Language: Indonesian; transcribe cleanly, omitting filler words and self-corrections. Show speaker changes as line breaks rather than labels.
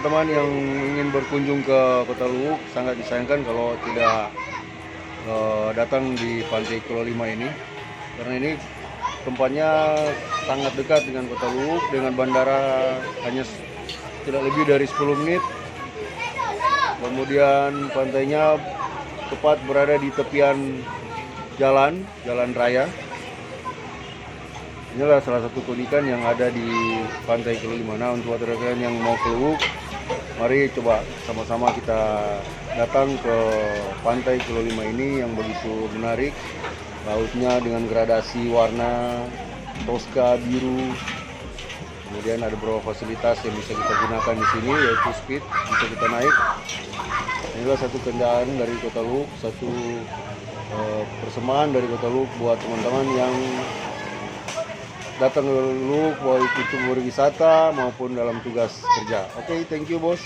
teman-teman yang ingin berkunjung ke Kota Luwuk, sangat disayangkan kalau tidak datang di Pantai Kilo-Lima ini, karena ini tempatnya sangat dekat dengan Kota Luwuk, dengan bandara hanya tidak lebih dari 10 menit. Kemudian pantainya tepat berada di tepian jalan raya. Inilah salah satu keunikan yang ada di Pantai Kilo-Lima. Nah, untuk rekan yang mau ke Luwuk, mari coba sama-sama kita datang ke Pantai Kilo-Lima ini yang begitu menarik. Lautnya dengan gradasi warna toska biru. Kemudian ada beberapa fasilitas yang bisa kita gunakan di sini, yaitu speed, bisa kita naik. Inilah satu kendaraan dari Kota Luwuk, satu persembahan dari Kota Luwuk buat teman-teman yang datang ke Luwuk, baik itu berwisata maupun dalam tugas kerja. Oke, thank you bos.